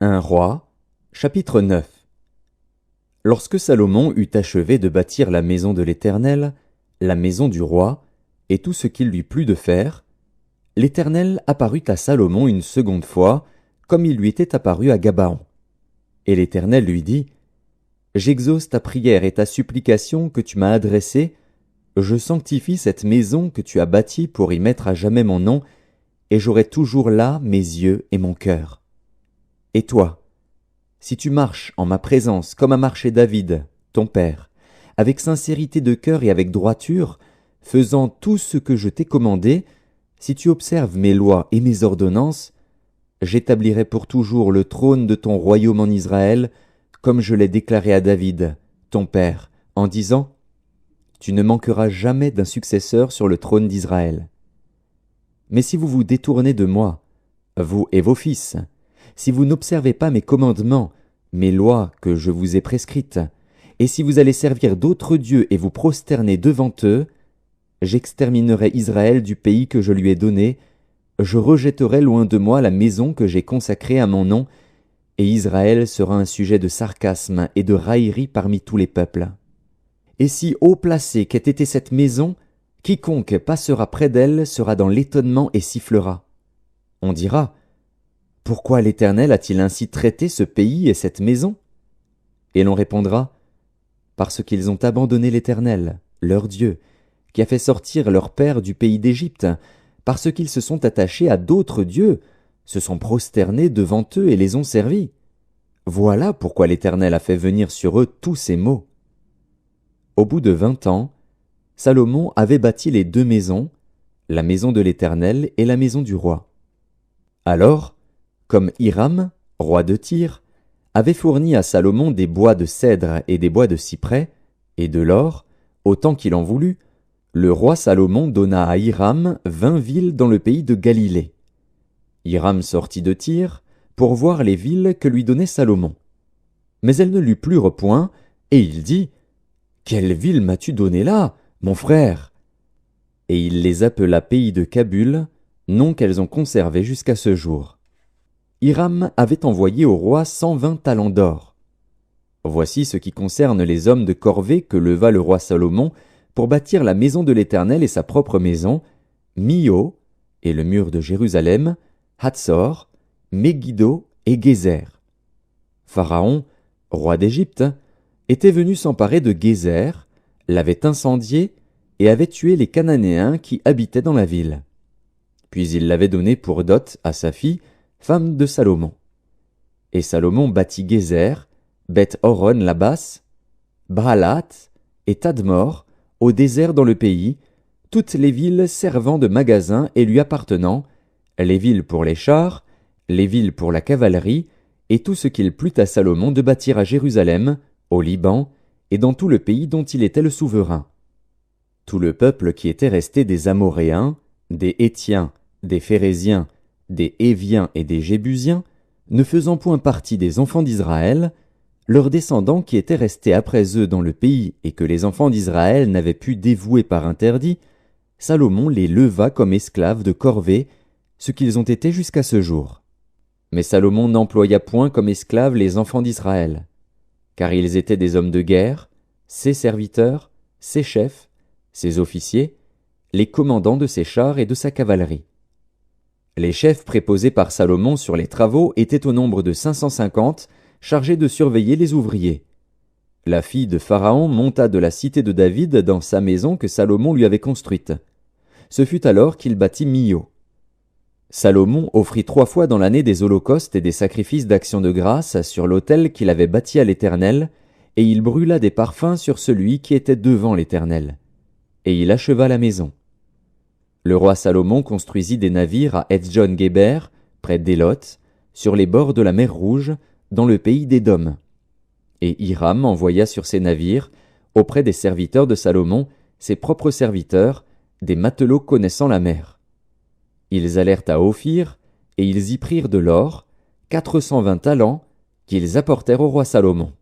Un roi, chapitre 9. Lorsque Salomon eut achevé de bâtir la maison de l'Éternel, la maison du roi, et tout ce qu'il lui plut de faire, l'Éternel apparut à Salomon une seconde fois, comme il lui était apparu à Gabaon. Et l'Éternel lui dit, « J'exauce ta prière et ta supplication que tu m'as adressée, je sanctifie cette maison que tu as bâtie pour y mettre à jamais mon nom, et j'aurai toujours là mes yeux et mon cœur. Et toi, si tu marches en ma présence comme a marché David, ton père, avec sincérité de cœur et avec droiture, faisant tout ce que je t'ai commandé, si tu observes mes lois et mes ordonnances, j'établirai pour toujours le trône de ton royaume en Israël, comme je l'ai déclaré à David, ton père, en disant, tu ne manqueras jamais d'un successeur sur le trône d'Israël. Mais si vous vous détournez de moi, vous et vos fils, si vous n'observez pas mes commandements, mes lois que je vous ai prescrites, et si vous allez servir d'autres dieux et vous prosterner devant eux, j'exterminerai Israël du pays que je lui ai donné, je rejetterai loin de moi la maison que j'ai consacrée à mon nom, et Israël sera un sujet de sarcasme et de raillerie parmi tous les peuples. Et si haut placée qu'ait été cette maison, quiconque passera près d'elle sera dans l'étonnement et sifflera. On dira, pourquoi l'Éternel a-t-il ainsi traité ce pays et cette maison? Et l'on répondra, parce qu'ils ont abandonné l'Éternel, leur Dieu, qui a fait sortir leur père du pays d'Égypte, parce qu'ils se sont attachés à d'autres dieux, se sont prosternés devant eux et les ont servis. Voilà pourquoi l'Éternel a fait venir sur eux tous ces maux. Au bout de 20 ans, Salomon avait bâti les deux maisons, la maison de l'Éternel et la maison du roi. Alors, comme Hiram, roi de Tyr, avait fourni à Salomon des bois de cèdre et des bois de cyprès, et de l'or, autant qu'il en voulut, le roi Salomon donna à Hiram 20 villes dans le pays de Galilée. Hiram sortit de Tyr pour voir les villes que lui donnait Salomon. Mais elles ne lui plurent point, et il dit, « Quelle ville m'as-tu donnée là, mon frère ?» Et il les appela pays de Kabul, nom qu'elles ont conservé jusqu'à ce jour. Hiram avait envoyé au roi 120 talents d'or. Voici ce qui concerne les hommes de corvée que leva le roi Salomon pour bâtir la maison de l'Éternel et sa propre maison, Mio, et le mur de Jérusalem, Hatzor, Megiddo et Gézer. Pharaon, roi d'Égypte, était venu s'emparer de Gézer, l'avait incendié et avait tué les Cananéens qui habitaient dans la ville. Puis il l'avait donné pour dot à sa fille, femme de Salomon. Et Salomon bâtit Gézer, Beth-Horon la basse, Baalat et Tadmor, au désert dans le pays, toutes les villes servant de magasins et lui appartenant, les villes pour les chars, les villes pour la cavalerie, et tout ce qu'il plut à Salomon de bâtir à Jérusalem, au Liban, et dans tout le pays dont il était le souverain. Tout le peuple qui était resté des Amoréens, des Hétiens, des Phéréziens, des Héviens et des Jébusiens, ne faisant point partie des enfants d'Israël, leurs descendants qui étaient restés après eux dans le pays et que les enfants d'Israël n'avaient pu dévouer par interdit, Salomon les leva comme esclaves de corvée, ce qu'ils ont été jusqu'à ce jour. Mais Salomon n'employa point comme esclaves les enfants d'Israël, car ils étaient des hommes de guerre, ses serviteurs, ses chefs, ses officiers, les commandants de ses chars et de sa cavalerie. Les chefs préposés par Salomon sur les travaux étaient au nombre de 550, chargés de surveiller les ouvriers. La fille de Pharaon monta de la cité de David dans sa maison que Salomon lui avait construite. Ce fut alors qu'il bâtit Mio. Salomon offrit 3 fois dans l'année des holocaustes et des sacrifices d'action de grâce sur l'autel qu'il avait bâti à l'Éternel, et il brûla des parfums sur celui qui était devant l'Éternel. Et il acheva la maison. Le roi Salomon construisit des navires à Etzjon-Guéber, près d'Élot, sur les bords de la mer Rouge, dans le pays d'Édom. Et Hiram envoya sur ces navires, auprès des serviteurs de Salomon, ses propres serviteurs, des matelots connaissant la mer. Ils allèrent à Ophir, et ils y prirent de l'or, 420 talents, qu'ils apportèrent au roi Salomon.